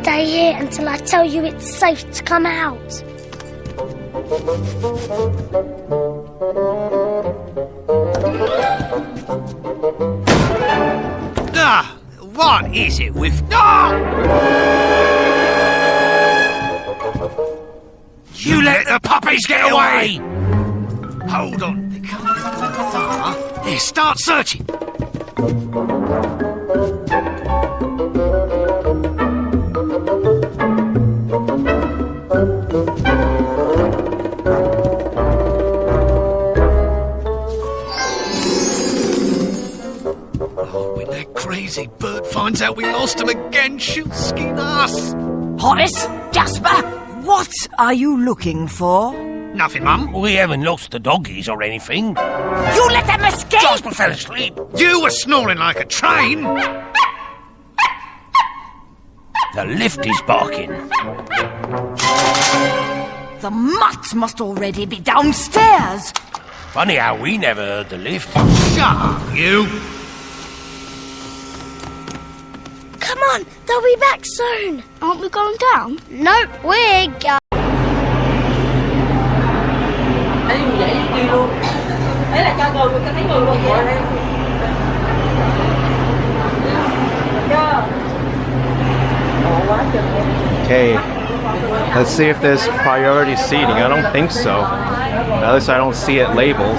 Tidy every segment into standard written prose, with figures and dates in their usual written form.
stay here until I tell you it's safe to come out. What is it with... Ah! You let the puppies get away! Hold on, they're coming from far. There, start searching. Oh, when that crazy bird finds out we lost him again, she'll skin us. Horace, Jasper, what are you looking for? Nothing, Mum. We haven't lost the doggies or anything. You let them escape! Jasper fell asleep. You were snoring like a train. The lift is barking. The mutt must already be downstairs. Funny how we never heard the lift. Shut up, you. Come on, they'll be back soon. Aren't we going down? Nope, we're going. Thấy người dậy đi luôn. Đấy là cho người, tôi thấy người luôn vậy. Okay, let's see if there's priority seating. I don't think so. At least I don't see it labeled.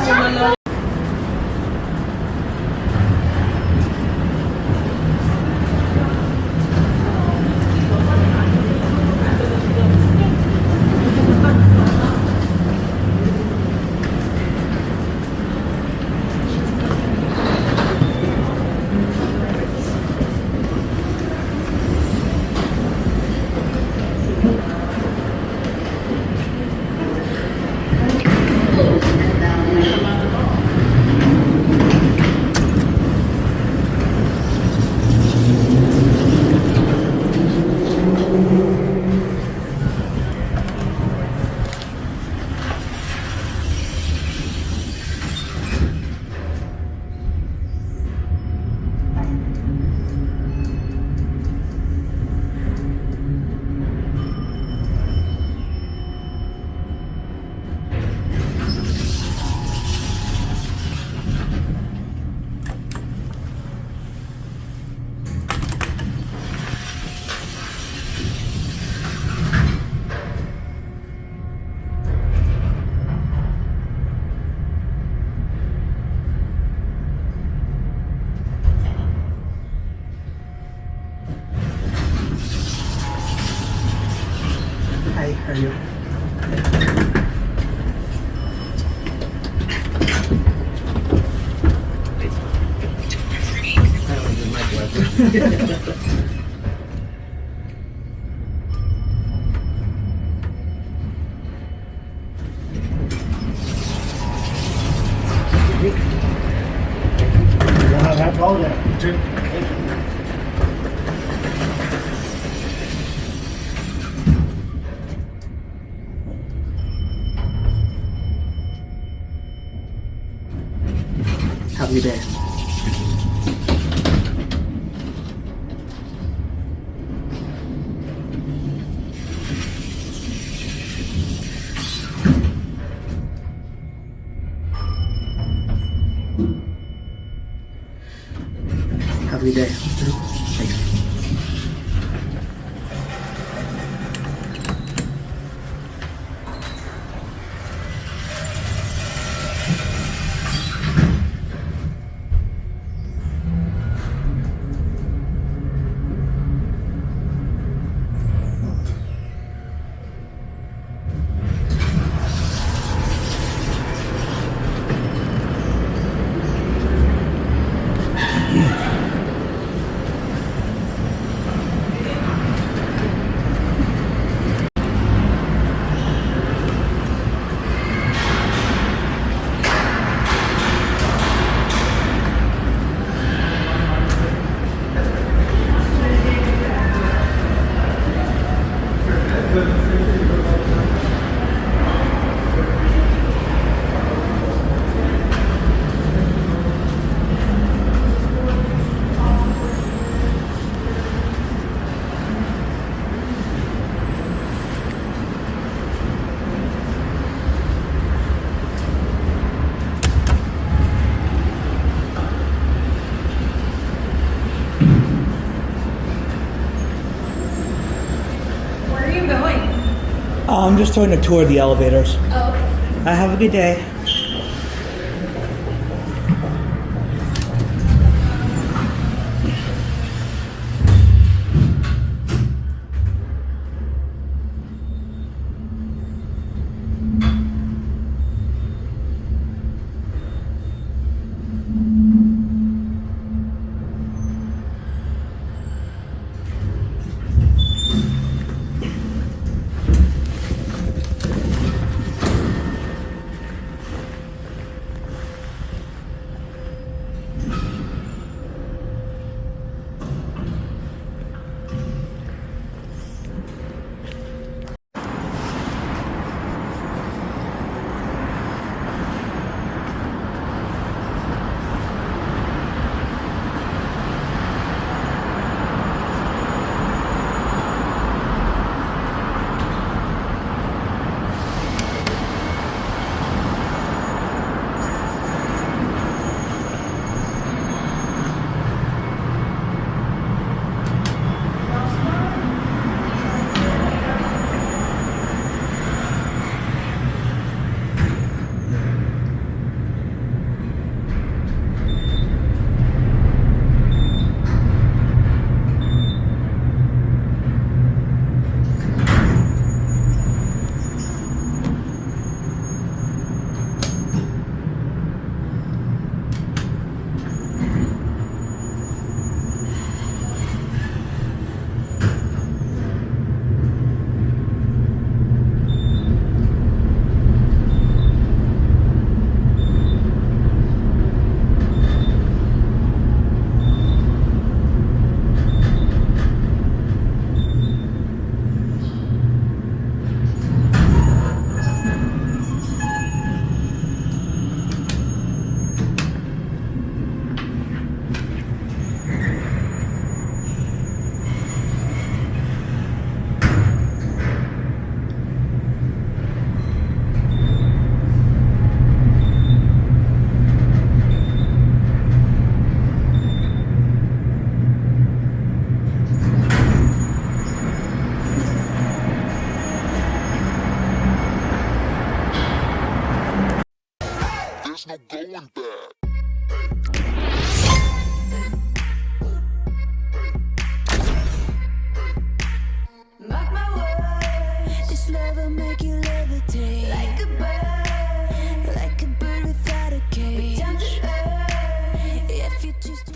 Happy day. Happy day. Thanks. I'm just doing a tour of the elevators. Have a good day. There's no going back. Mark my words, this love will make you levitate like a bird without a cage. Down to earth, if you choose to.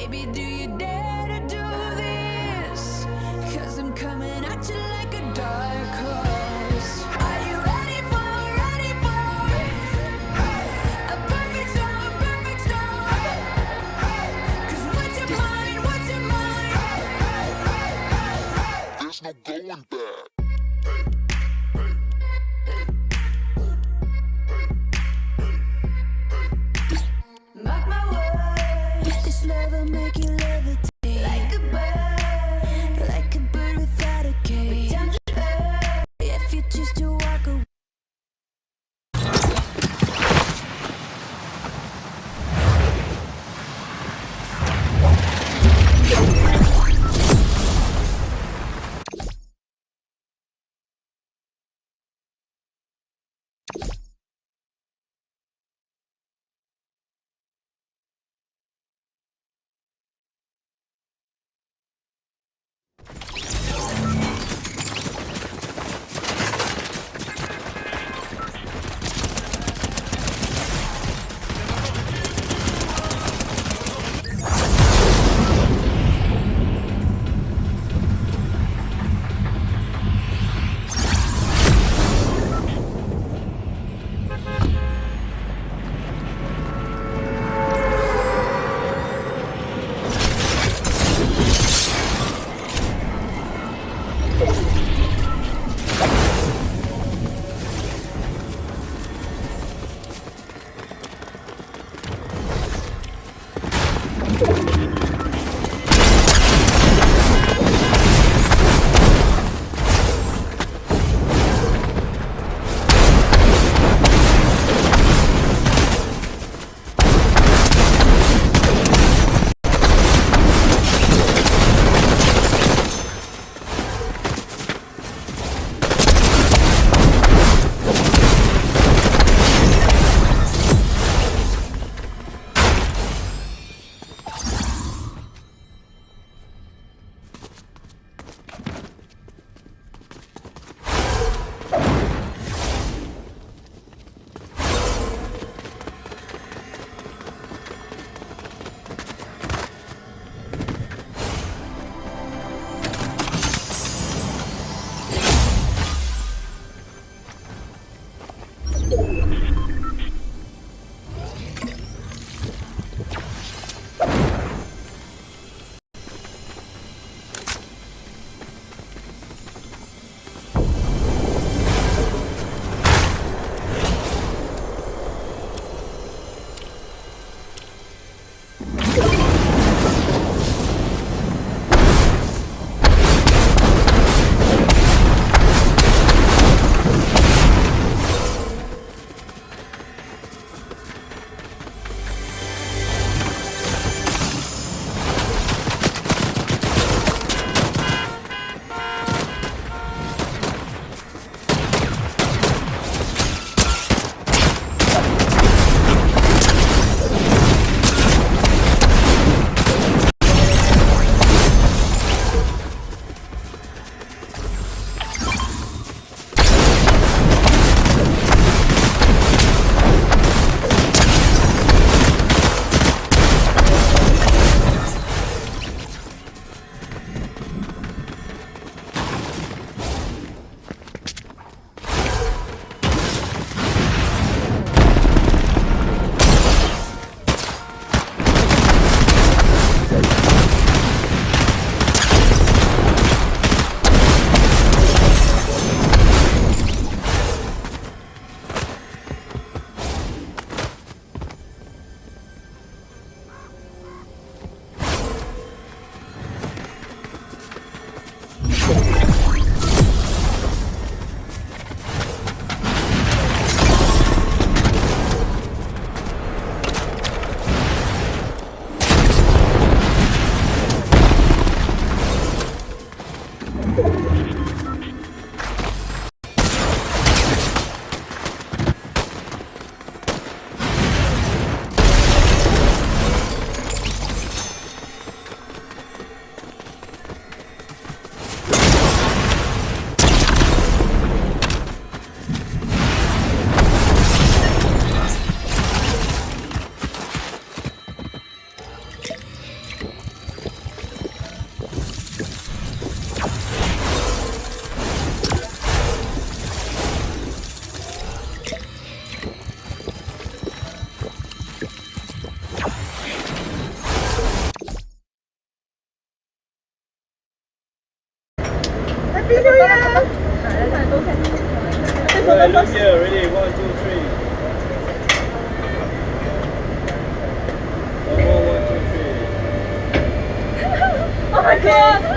Baby, do you dare to do this? 'Cause I'm coming at you like a dark horse. Are you ready for a perfect storm, perfect storm? 'Cause what's your mind, what's your mind? There's no going back. Mark my words, this love will make you levitate like a bird without a cage. Down to earth, if you choose to walk away.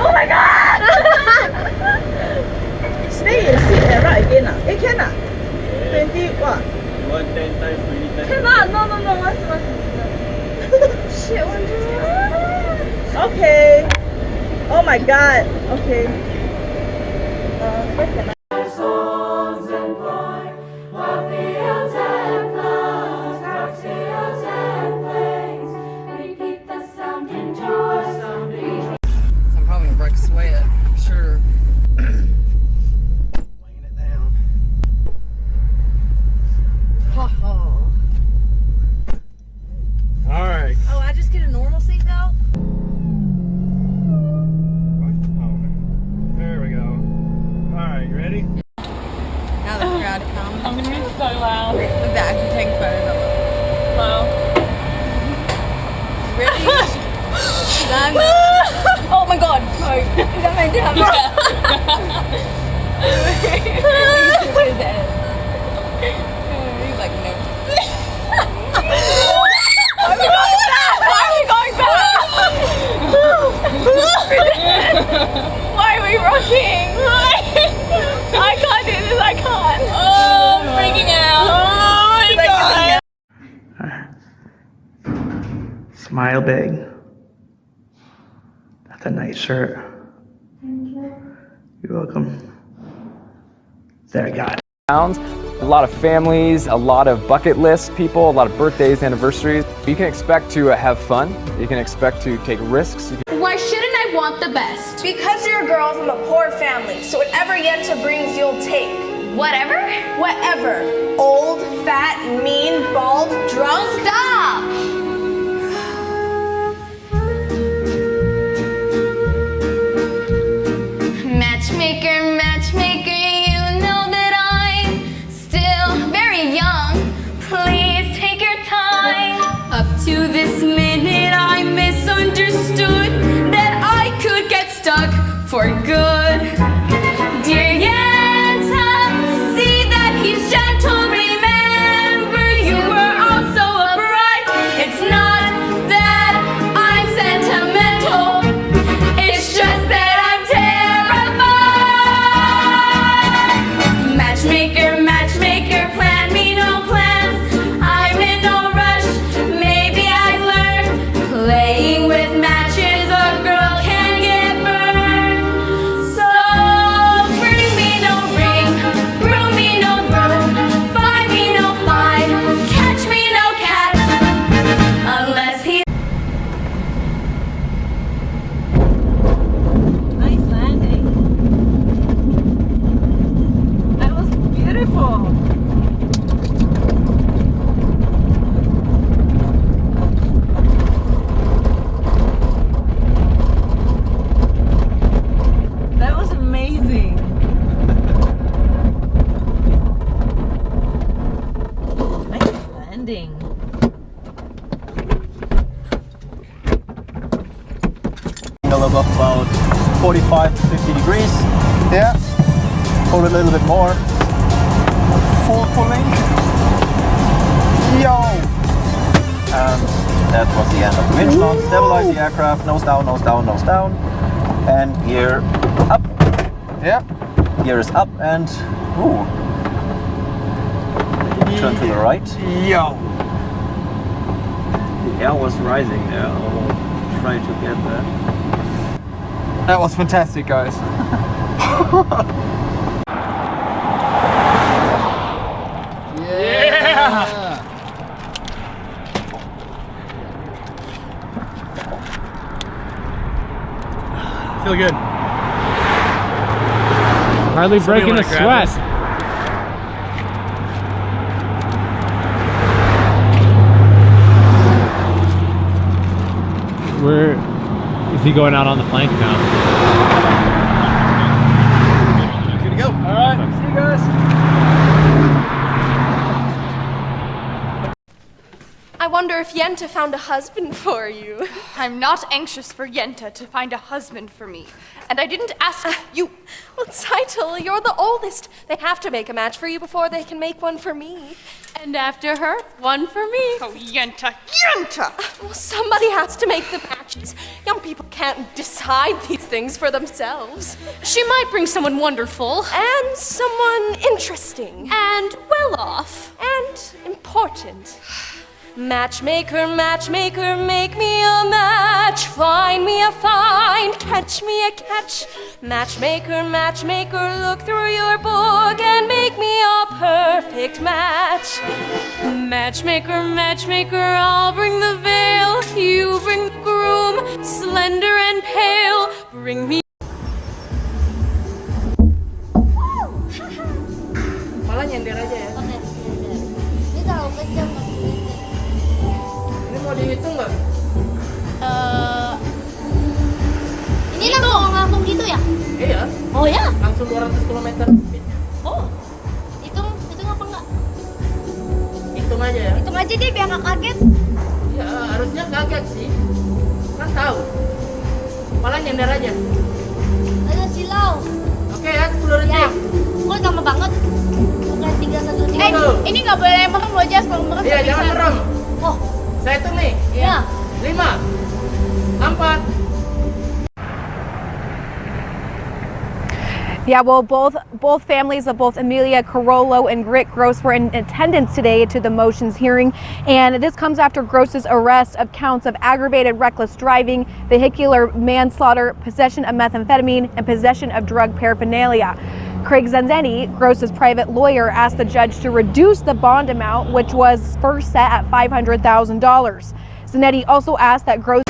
Oh my god! Stay and sit and ride again. Can 20 what? 110 times 3 times. Cannot. No. Shit, okay. Oh my god. Okay. Where can I? I'm probably gonna break a sweat, I'm sure. Laying it down. Alright. Oh, I just get a normal seatbelt? There we go. Alright, you ready? Now the crowd comes. I'm gonna be so loud. The back to take photos of it. Wow. Ready? Oh my god, no. That made me happy. What is that? He's like, no. Why are we going back? Why are we rushing? I can't do this, I can't. Oh, I'm freaking out. Oh my god. Smile big. That's a nice shirt. You're welcome. There, I got it. A lot of families, a lot of bucket list people, a lot of birthdays, anniversaries. You can expect to have fun. You can expect to take risks. Why shouldn't I want the best? Because you're a girl from a poor family, so whatever Yenta brings, you'll take. Whatever? Whatever. Old, fat, mean, bald, drunk. Stop! Matchmaker, matchmaker, you know that I'm still very young. Please take your time. Up to this minute, I misunderstood that I could get stuck for good. Dear Yenta, see that he's gentle. Remember, you were also a bride. It's not that I'm sentimental. It's just that I'm terrified. Matchmaker, matchmaker, plan me no plans. I'm in no rush. Maybe I've learned playing with matches. A girl can get burned. So bring me no ring, groom me no groom, find me no find, catch me no cat, unless he. Nice landing. That was beautiful. That was amazing. Nice landing. Angle of about 45 to 50 degrees. Yeah. Pull a little bit more. Full pulling. Yo! And that was the end of the winch launch. Stabilize the aircraft. Nose down, nose down, nose down. And gear up. Yeah. Gear is up and ooh. Turn to the right. Yo! The air was rising there. I'll try to get that. That was fantastic, guys. Feel good. Hardly breaking a sweat. Where is he going out on the plank now? Good to go. All right. See you guys. I wonder if if Yenta found a husband for you. I'm not anxious for Yenta to find a husband for me. And I didn't ask you. Well, Saitel, you're the oldest. They have to make a match for you before they can make one for me. And after her, one for me. Oh, Yenta, Yenta! Well, somebody has to make the matches. Young people can't decide these things for themselves. She might bring someone wonderful. And someone interesting. And well off. And important. Matchmaker, matchmaker, make me a match. Find me a find, catch me a catch. Matchmaker, matchmaker, look through your book and make me a perfect match. Matchmaker, matchmaker, I'll bring the veil. You bring the groom, slender and pale. Bring me. Malah nyender aja ya. Ini kalau kejam Ini mau dihitung nggak? ini langsung gitu ya? Iya. Oh ya? Langsung 200 km. Oh. Hitung apa enggak? Hitung aja ya. Hitung aja deh biar nggak kaget. Ya harusnya kaget sih. Kan tahu. Malah nyender aja. Ada silau. Oke ya 10 detik. Ya. Kok lama banget? Bukan 3, 1, 3. Ini nggak boleh merem loh, Jas. Kalau merem Iya jangan merem. Oh. Saya hitung nih. Ya. 5, 4. Yeah, well, both families of both Amelia Carollo and Rick Gross were in attendance today to the motions hearing, and this comes after Gross's arrest of counts of aggravated reckless driving, vehicular manslaughter, possession of methamphetamine, and possession of drug paraphernalia. Craig Zanzetti, Gross's private lawyer, asked the judge to reduce the bond amount, which was first set at $500,000. Zanetti also asked that Gross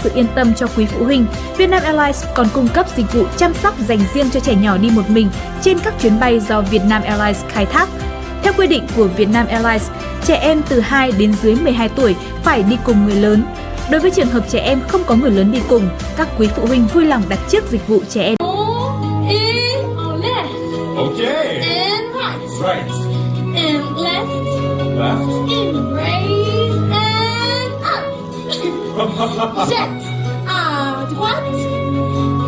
sự yên tâm cho quý phụ huynh, Vietnam Airlines còn cung cấp dịch vụ chăm sóc dành riêng cho trẻ nhỏ đi một mình trên các chuyến bay do Vietnam Airlines khai thác. Theo quy định của Vietnam Airlines, trẻ em từ 2 đến dưới 12 tuổi phải đi cùng người lớn. Đối với trường hợp trẻ em không có người lớn đi cùng, các quý phụ huynh vui lòng đặt trước dịch vụ trẻ em. Okay. And right. Right. And left. Left. And raise and up. Jet. Droite.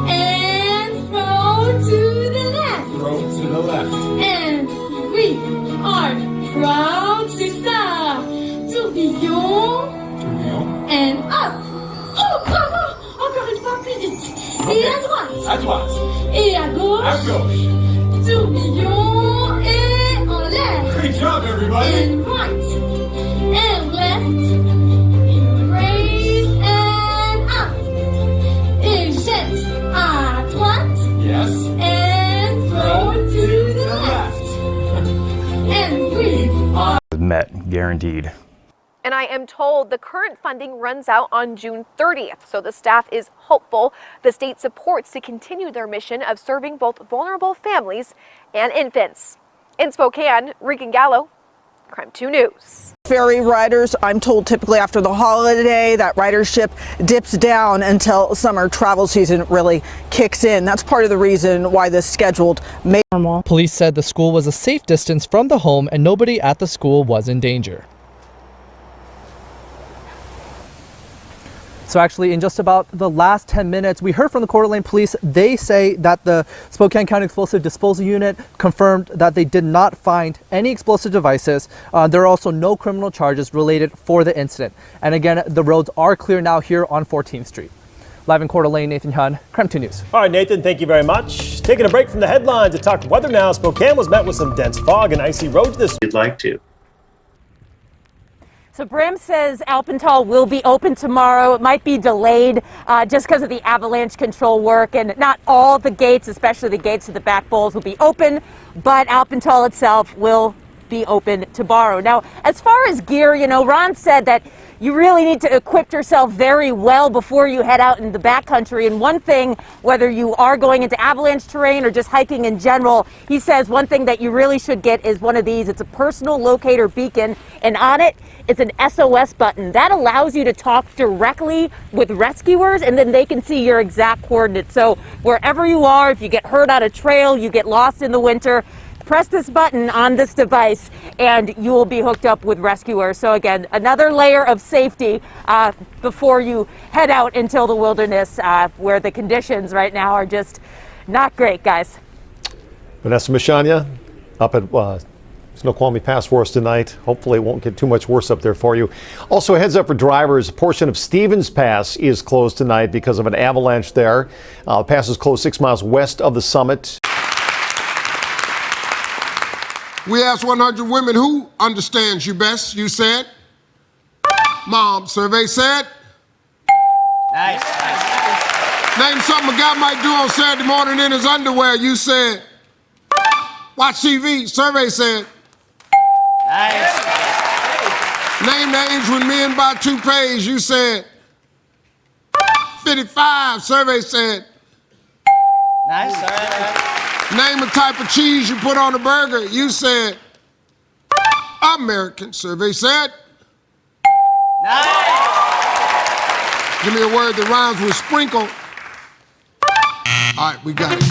And throw to the left. Throw to the left. And we are proud to start. Tourbillon. Tourbillon. And up. Oh, bravo! Encore une fois plus vite. Et à droite. À droite. Et à gauche. À gauche. Tourbillon et en l'air. Great job, everybody. And right. And left. Raise and up. Et jette à droite. Yes. And throw to the left. And we are Met, guaranteed. And I am told the current funding runs out on June 30th, so the staff is hopeful the state supports to continue their mission of serving both vulnerable families and infants. In Spokane, Regan Gallo, Crime 2 News. Ferry riders, I'm told typically after the holiday, that ridership dips down until summer travel season really kicks in. That's part of the reason why this scheduled May normal. Police said the school was a safe distance from the home and nobody at the school was in danger. So actually, in just about the last 10 minutes, we heard from the Coeur d'Alene Police. They say that the Spokane County Explosive Disposal Unit confirmed that they did not find any explosive devices. There are also no criminal charges related for the incident. And again, the roads are clear now here on 14th Street. Live in Coeur d'Alene, Nathan Hun, KREM 2 News. All right, Nathan, thank you very much. Taking a break from the headlines to talk weather now. Spokane was met with some dense fog and icy roads this week. You'd like to. So Bram says Alpental will be open tomorrow. It might be delayed just because of the avalanche control work, and not all the gates, especially the gates to the back bowls, will be open, but Alpental itself will be open tomorrow. Now, as far as gear, you know, Ron said that you really need to equip yourself very well before you head out in the backcountry. And one thing, whether you are going into avalanche terrain or just hiking in general, he says one thing that you really should get is one of these. It's a personal locator beacon, and on it, it's an SOS button. That allows you to talk directly with rescuers, and then they can see your exact coordinates. So wherever you are, if you get hurt on a trail, you get lost in the winter, press this button on this device and you will be hooked up with rescuers. So again, another layer of safety before you head out into the wilderness where the conditions right now are just not great, guys. Vanessa Mishania up at Snoqualmie Pass for us tonight. Hopefully it won't get too much worse up there for you. Also, a heads up for drivers, a portion of Stevens Pass is closed tonight because of an avalanche there. The pass is closed 6 miles west of the summit. We asked 100 women who understands you best. You said, Mom. Survey said, Nice. name something a guy might do on Saturday morning in his underwear. You said, watch TV. Survey said, Nice. name names when men buy toupees. You said, 55. Survey said, Nice. name a type of cheese you put on a burger. You said, American. Survey said, Nice. give me a word that rhymes with sprinkle. All right, we got it.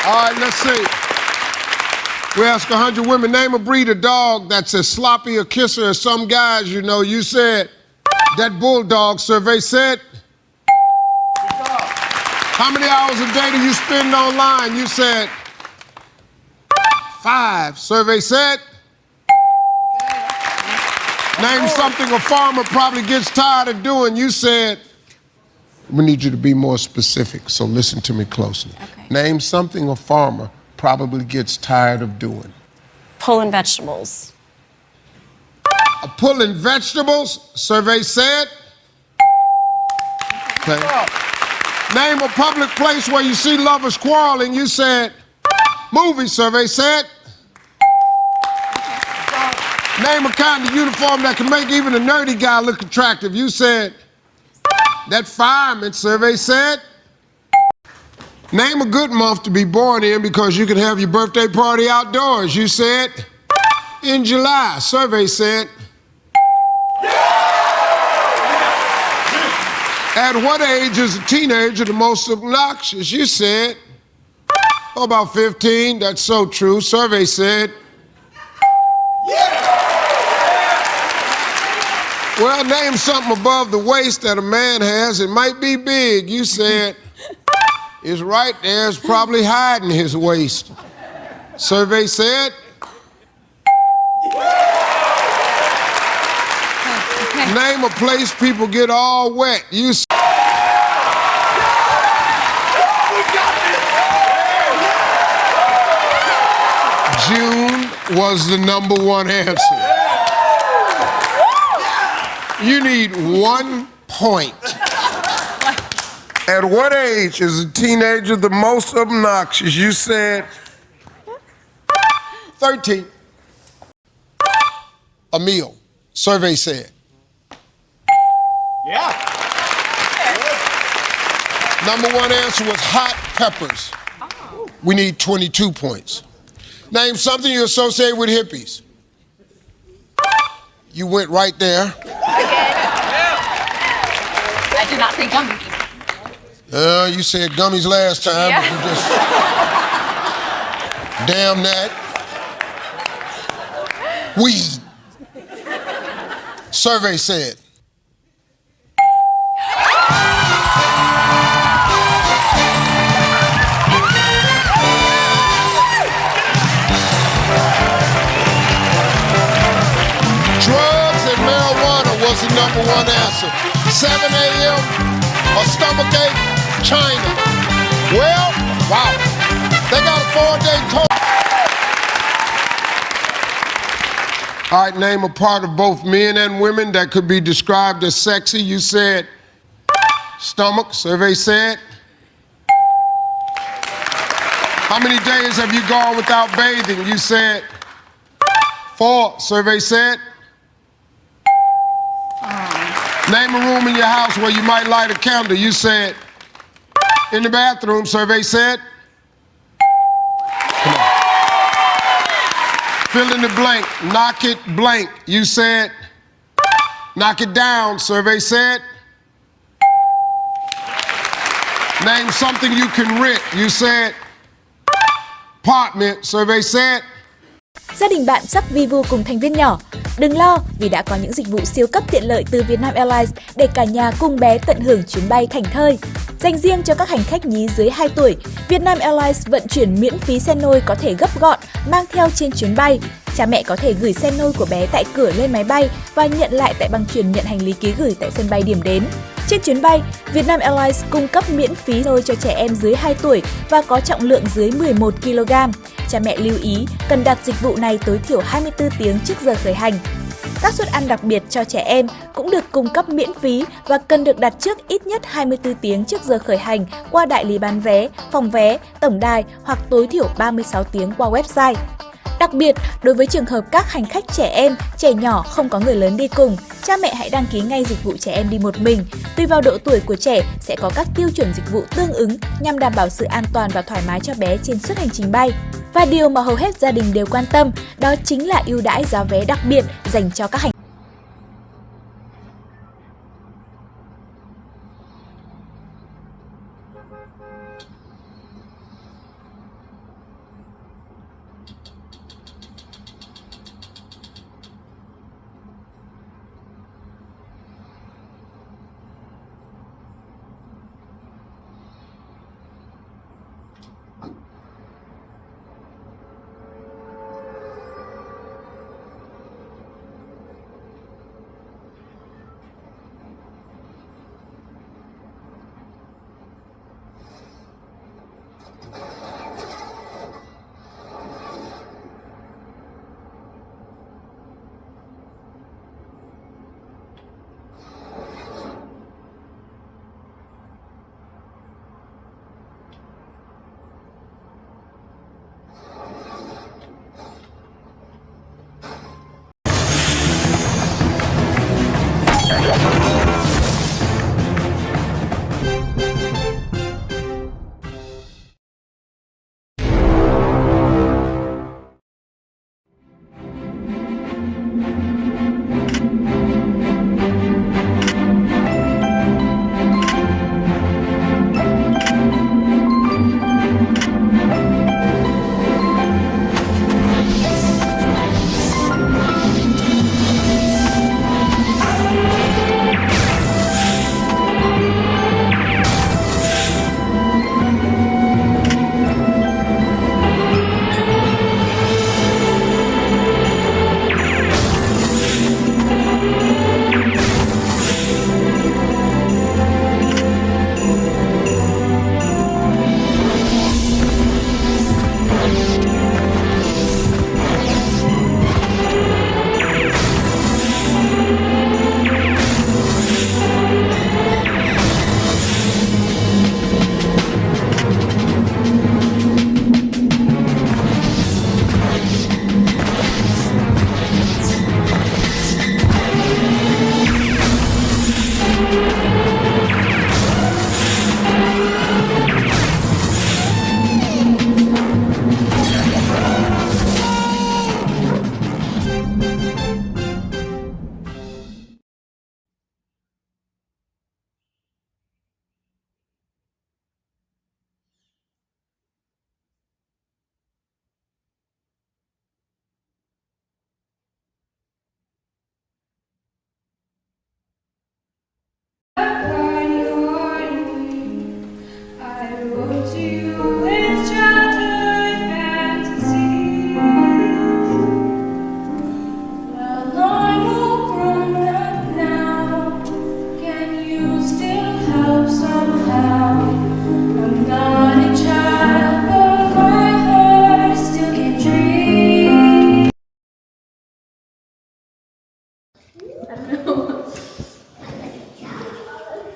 All right, let's see. We ask 100 women, name a breed of dog that's as sloppy a kisser as some guys you know. You said, that bulldog. Survey said, how many hours a day do you spend online? You said, 5. Survey said, name something a farmer probably gets tired of doing. You said, we need you to be more specific, so listen to me closely. Okay. Name something a farmer probably gets tired of doing. Pulling vegetables. Pulling vegetables, survey said. Okay. Name a public place where you see lovers quarreling. You said, movie, survey said. Name a kind of uniform that can make even a nerdy guy look attractive. You said, that fireman, survey said. Name a good month to be born in because you can have your birthday party outdoors. You said, in July, survey said. At what age is a teenager the most obnoxious? You said, oh, about 15. That's so true. Survey said. Well, name something above the waist that a man has. It might be big. You said, it's right there. It's probably hiding his waist. Survey said. Name a place people get all wet. You June was the number one answer. You need 1 point. At what age is a teenager the most obnoxious? You said 13. A meal. Survey said. Yeah. Number one answer was hot peppers. Oh. We need 22 points. Name something you associate with hippies. You went right there. Again. I did not say gummies. You said gummies last time, Yeah. but you just... Damn that. Weed. survey said. Drugs and marijuana was the #1 answer. 7 a.m. or stomachache, China. Well, wow. They got a 4-day total. All right, name a part of both men and women that could be described as sexy. You said stomach, survey said. How many days have you gone without bathing? You said 4, survey said. Name a room in your house where you might light a candle. You said in the bathroom, survey said. Come on. Fill in the blank, knock it blank. You said knock it down, survey said. Name something you can rent. You said apartment, survey said. Gia đình bạn sắp vi vu cùng thành viên nhỏ. Đừng lo vì đã có những dịch vụ siêu cấp tiện lợi từ Vietnam Airlines để cả nhà cùng bé tận hưởng chuyến bay thảnh thơi. Dành riêng cho các hành khách nhí dưới 2 tuổi, Vietnam Airlines vận chuyển miễn phí xe nôi có thể gấp gọn mang theo trên chuyến bay. Cha mẹ có thể gửi xe nôi của bé tại cửa lên máy bay và nhận lại tại băng chuyền nhận hành lý ký gửi tại sân bay điểm đến. Trên chuyến bay, Vietnam Airlines cung cấp miễn phí nôi cho trẻ em dưới 2 tuổi và có trọng lượng dưới 11 kg. Cha mẹ lưu ý cần đặt dịch vụ này tối thiểu 24 tiếng trước giờ khởi hành. Các suất ăn đặc biệt cho trẻ em cũng được cung cấp miễn phí và cần được đặt trước ít nhất 24 tiếng trước giờ khởi hành qua đại lý bán vé, phòng vé, tổng đài hoặc tối thiểu 36 tiếng qua website. Đặc biệt, đối với trường hợp các hành khách trẻ em, trẻ nhỏ không có người lớn đi cùng, cha mẹ hãy đăng ký ngay dịch vụ trẻ em đi một mình. Tùy vào độ tuổi của trẻ sẽ có các tiêu chuẩn dịch vụ tương ứng nhằm đảm bảo sự an toàn và thoải mái cho bé trên suốt hành trình bay. Và điều mà hầu hết gia đình đều quan tâm, đó chính là ưu đãi giá vé đặc biệt dành cho các hành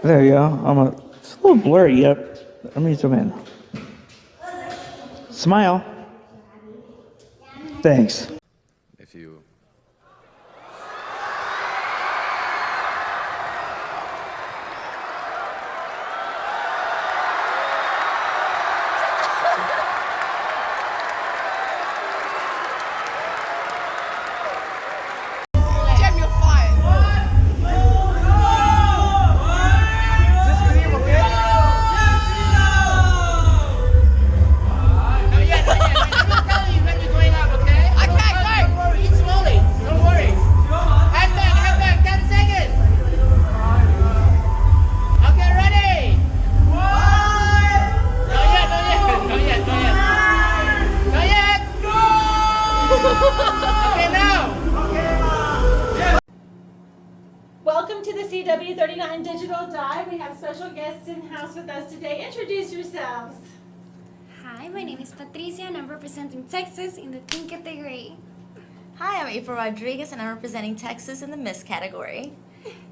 There you go. It's a little blurry. Yep. Let me zoom in. Smile. Thanks. If you Welcome to the CW39 Digital Dive. We have special guests in house with us today. Introduce yourselves. Hi, my name is Patricia and I'm representing Texas in the teen category. Hi, I'm April Rodriguez and I'm representing Texas in the Miss category.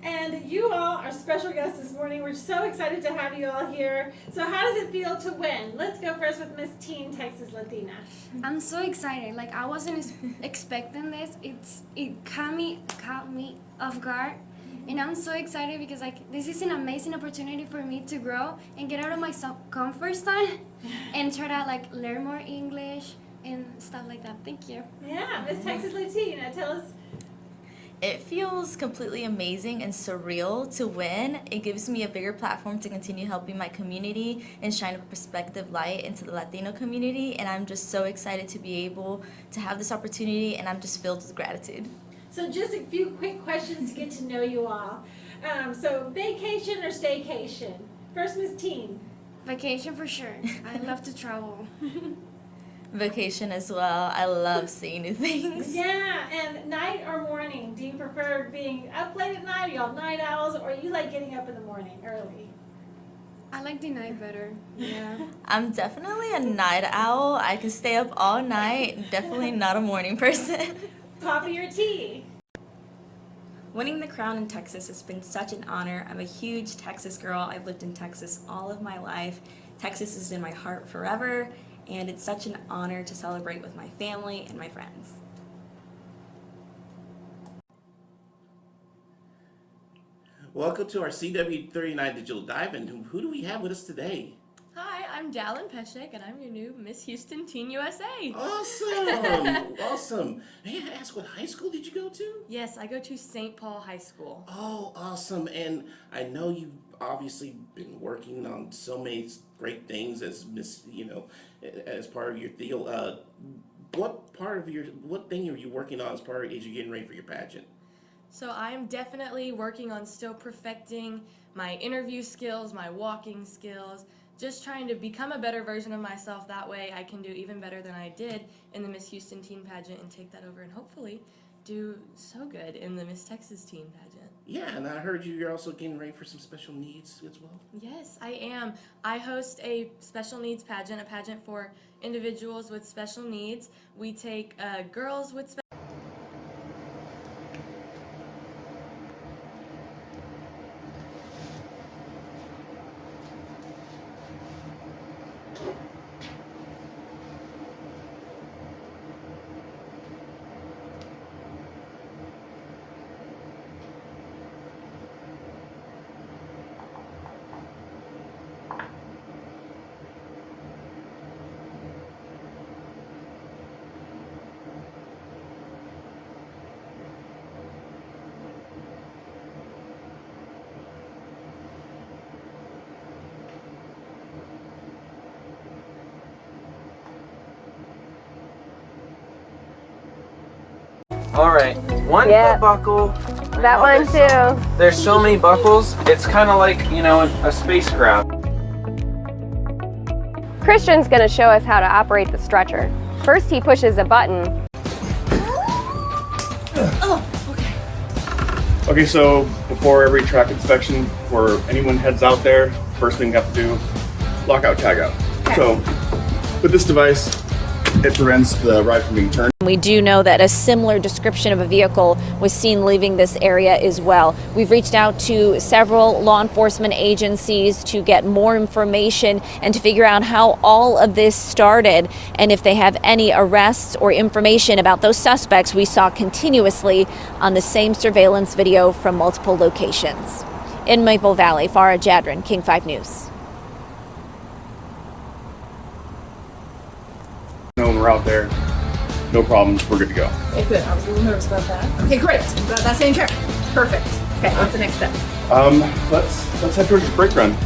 And you all are special guests this morning. We're so excited to have you all here. So how does it feel to win? Let's go first with Miss Teen Texas Latina. I'm so excited. Like, I wasn't expecting this. It caught me off guard. And I'm so excited because like this is an amazing opportunity for me to grow and get out of my comfort zone and try to like learn more English and stuff like that. Thank you. Yeah, Miss Texas Latina, tell us. It feels completely amazing and surreal to win. It gives me a bigger platform to continue helping my community and shine a perspective light into the Latino community. And I'm just so excited to be able to have this opportunity, and I'm just filled with gratitude. So just a few quick questions to get to know you all. So vacation or staycation? First, Miss Teen. Vacation for sure. I love to travel. Vacation as well. I love seeing new things. Yeah, and night or morning? Do you prefer being up late at night? Are y'all night owls, or you like getting up in the morning early? I like the night better. Yeah. I'm definitely a night owl. I can stay up all night. Definitely not a morning person. Coffee or tea? Winning the crown in Texas has been such an honor. I'm a huge Texas girl. I've lived in Texas all of my life. Texas is in my heart forever, and it's such an honor to celebrate with my family and my friends. Welcome to our CW39 Digital Dive, and who do we have with us today? Hi, I'm Dallin Peshek, and I'm your new Miss Houston Teen USA. Awesome! Awesome. May I ask, what high school did you go to? Yes, I go to St. Paul High School. Oh, awesome. And I know you've obviously been working on so many great things as Miss, as part of your deal. What thing are you working on as part of as you're getting ready for your pageant? So I'm definitely working on still perfecting my interview skills, my walking skills, just trying to become a better version of myself. That way I can do even better than I did in the Miss Houston Teen Pageant and take that over and hopefully do so good in the Miss Texas Teen Pageant. Yeah, and I heard you're also getting ready for some special needs as well. Yes, I am. I host a special needs pageant, a pageant for individuals with special needs. We take girls with special Alright, one foot buckle. That one too. There's so many buckles, it's kind of like, a spacecraft. Christian's going to show us how to operate the stretcher. First, he pushes a button. Okay, so before every track inspection, before anyone heads out there, first thing you have to do, lockout, tagout. So with this device, it prevents the ride from being turned. We do know that a similar description of a vehicle was seen leaving this area as well. We've reached out to several law enforcement agencies to get more information and to figure out how all of this started and if they have any arrests or information about those suspects we saw continuously on the same surveillance video from multiple locations. In Maple Valley, Farah Jadran, King 5 News. When we're out there, no problems, we're good to go. Okay, good. I was a little nervous about that. Okay, great. I'm glad that's taken care of. Perfect. Okay, what's the next step? Let's head towards the brake run.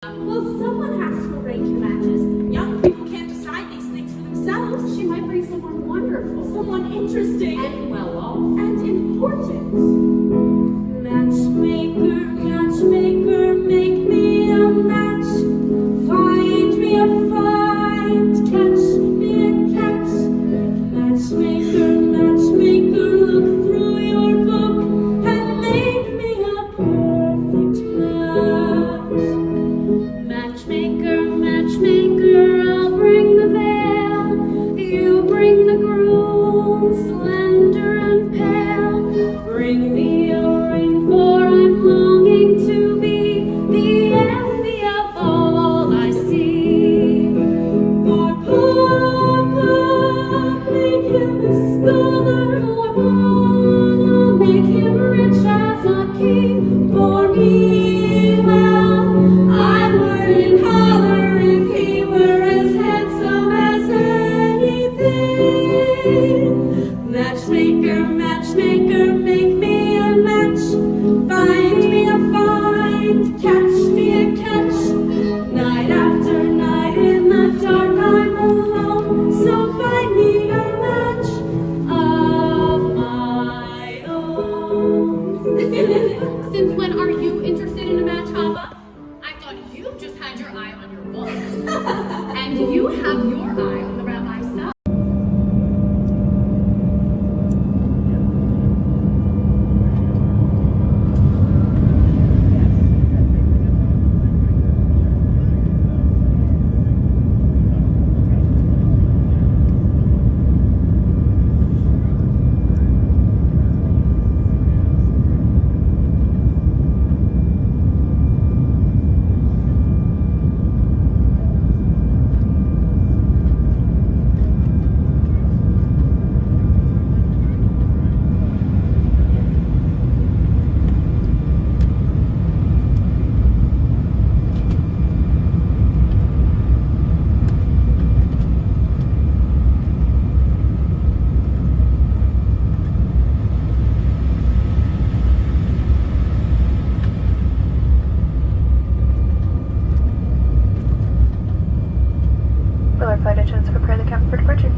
Well, someone has to arrange the matches. Young people can't decide these things for themselves. She might bring someone wonderful, someone interesting, and well off, and important. Matchmaker, matchmaker, make me a match. Find me a find, catch me a catch. Matchmaker, matchmaker, look through your book and make me a perfect match. Matchmaker, matchmaker, I'll bring the veil. You bring the groom, slender and pale. Bring me a ring, for I'm longing to be the envy of all I see. For Papa, make him a scholar. For Mama, make him rich as a king. For me, well, I'd word and holler if he were as handsome as anything. Matchmaker, matchmaker, make me a match. Find me a find, catch me a catch. Night after night in the dark I'm alone, so find me a match of my own. Since when are you interested in a match, Papa? I thought you just had your eye on your books. And you have your eye on the rabbi's side. Willard Flight Attendants prepare the cabin for departure.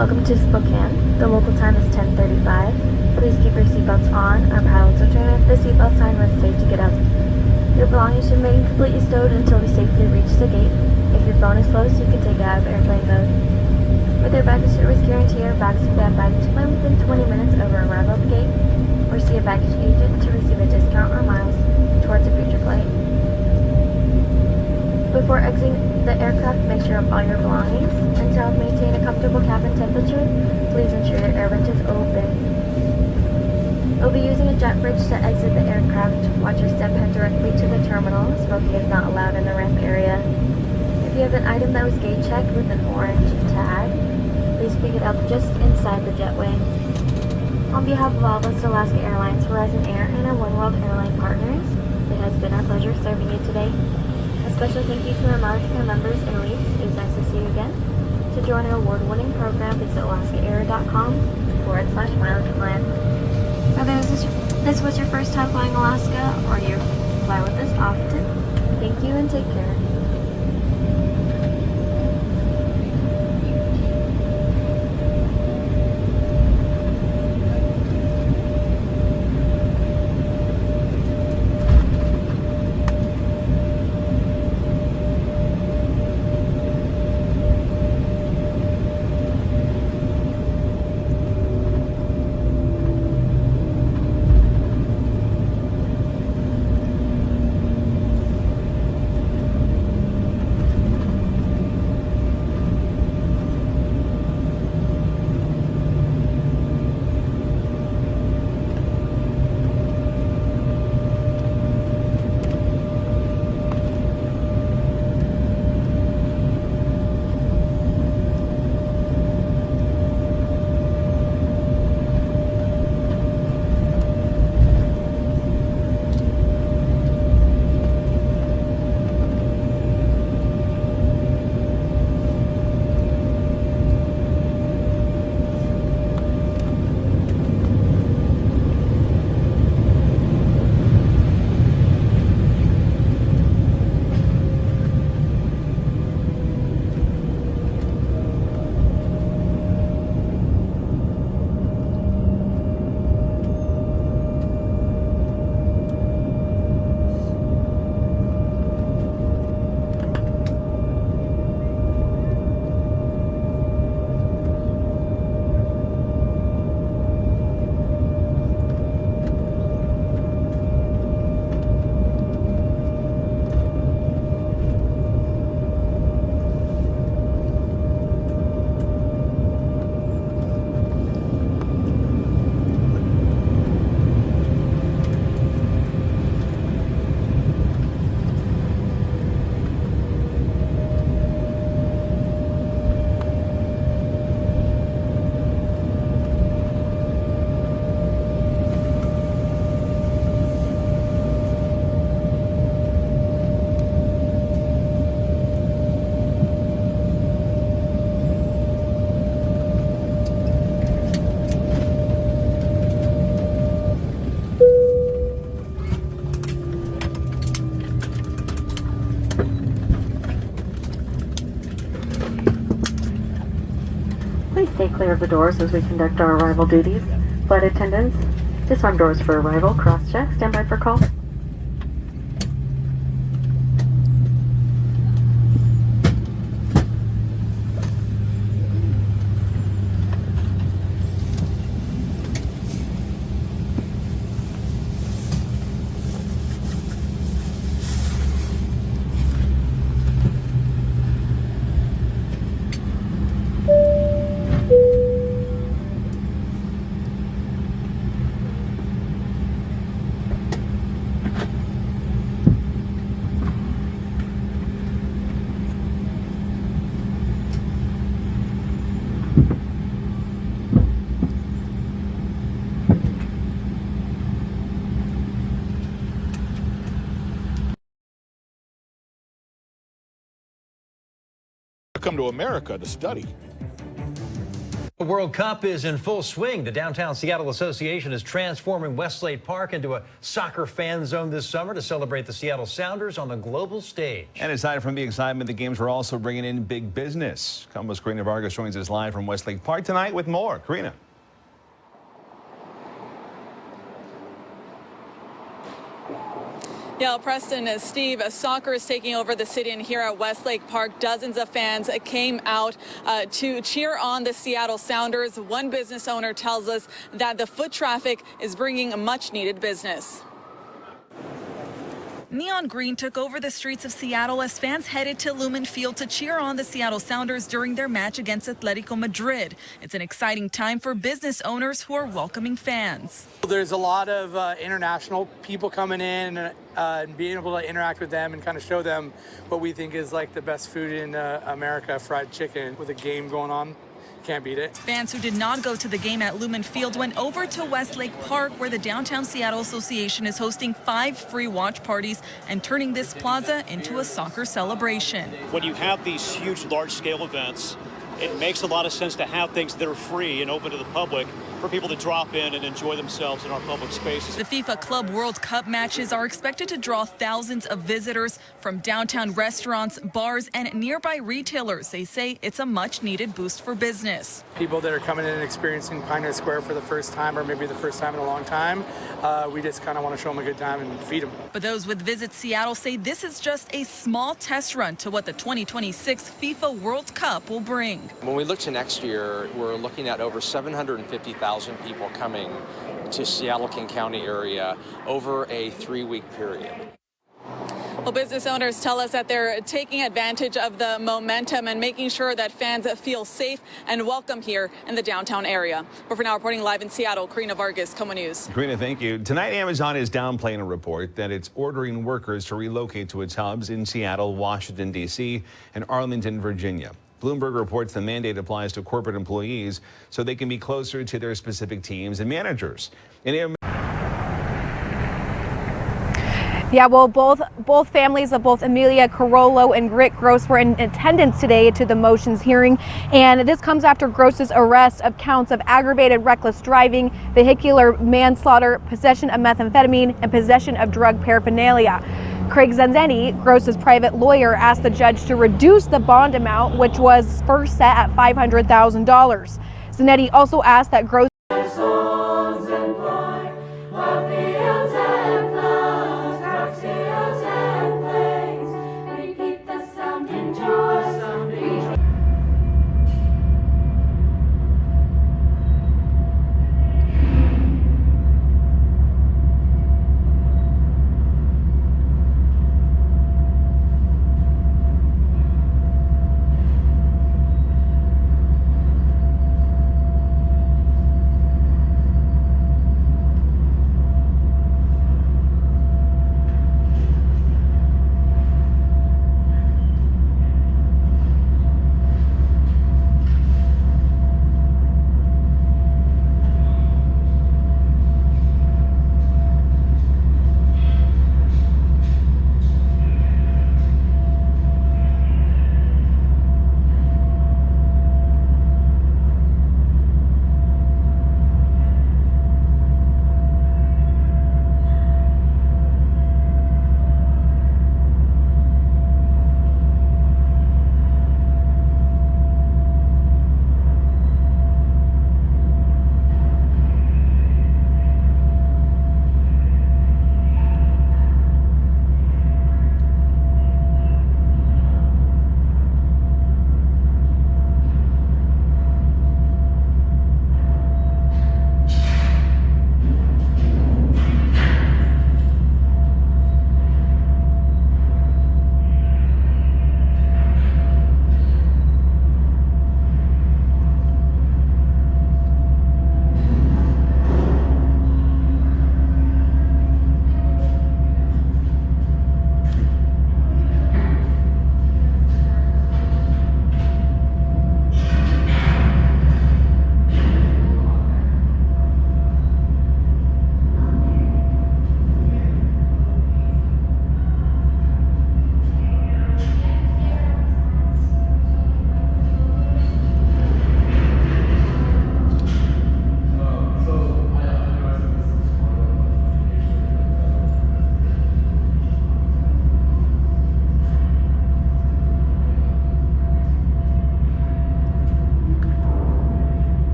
Welcome to Spokane. The local time is 10:35. Please keep your seatbelts on. Our pilots will turn off the seatbelt sign when it's safe to get out. Your belongings should remain completely stowed until we safely reach the gate. If your phone is closed, you can take it out of airplane mode. With our baggage service guarantee, our bags will be at baggage claim within 20 minutes of our arrival at the gate, or see a baggage agent to receive a discount or miles towards a future flight. Before exiting the aircraft, make sure of all your belongings, and to help maintain a comfortable cabin temperature, please ensure your air vent is open. We'll be using a jet bridge to exit the aircraft. Watch your step head directly to the terminal. Smoking is not allowed in the ramp area. If you have an item that was gate checked with an orange tag, please pick it up just inside the jetway. On behalf of all of us, Alaska Airlines, Horizon Air, and our One World airline partners, it has been our pleasure serving you today. A special thank you to our Alaska members and elites. It was nice to see you again. To join our award-winning program, visit alaskaair.com/mileage plan. Whether this was your first time flying Alaska or you fly with us often, thank you and take care. stay clear of the doors as we conduct our arrival duties. Flight attendants, disarm doors for arrival, cross-check, stand by for call. Come to America to study. The World Cup is in full swing. The Downtown Seattle Association is transforming Westlake Park into a soccer fan zone this summer to celebrate the Seattle Sounders on the global stage. And aside from the excitement, the games were also bringing in big business. KOMO's Karina Vargas joins us live from Westlake Park tonight with more. Karina. Yeah, Preston, Steve, soccer is taking over the city, and here at Westlake Park, dozens of fans came out to cheer on the Seattle Sounders. One business owner tells us that the foot traffic is bringing much needed business. Neon green took over the streets of Seattle as fans headed to Lumen Field to cheer on the Seattle Sounders during their match against Atletico Madrid. It's an exciting time for business owners who are welcoming fans. There's a lot of international people coming in and being able to interact with them and kind of show them what we think is like the best food in America, fried chicken, with a game going on. Can't beat it. Fans who did not go to the game at Lumen Field went over to Westlake Park, where the Downtown Seattle Association is hosting 5 free watch parties and turning this plaza into a soccer celebration. When you have these huge, large-scale events, it makes a lot of sense to have things that are free and open to the public for people to drop in and enjoy themselves in our public spaces. The FIFA Club World Cup matches are expected to draw thousands of visitors from downtown restaurants, bars, and nearby retailers. They say it's a much-needed boost for business. People that are coming in and experiencing Pioneer Square for the first time, or maybe the first time in a long time, we just kind of want to show them a good time and feed them. But those with Visit Seattle say this is just a small test run to what the 2026 FIFA World Cup will bring. When we look to next year, we're looking at over 750,000 people coming to Seattle-King County area over a 3-week period. Well, business owners tell us that they're taking advantage of the momentum and making sure that fans feel safe and welcome here in the downtown area. But for now, reporting live in Seattle, Karina Vargas, KOMO News. Karina, thank you. Tonight, Amazon is downplaying a report that it's ordering workers to relocate to its hubs in Seattle, Washington, D.C., and Arlington, Virginia. Bloomberg reports the mandate applies to corporate employees so they can be closer to their specific teams and managers. Yeah, well, both families of both Amelia Carollo and Rick Gross were in attendance today to the motions hearing, and this comes after Gross's arrest of counts of aggravated reckless driving, vehicular manslaughter, possession of methamphetamine, and possession of drug paraphernalia. Craig Zanzetti, Gross's private lawyer, asked the judge to reduce the bond amount, which was first set at $500,000. Zanetti also asked that Gross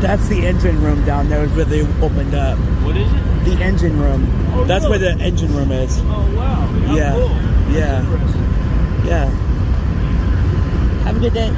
That's the engine room down there, is where they opened up. What is it? The engine room. Oh, That's really? where the engine room is. Oh, wow. How Yeah. cool. Yeah. Interesting. Yeah. Have a good day.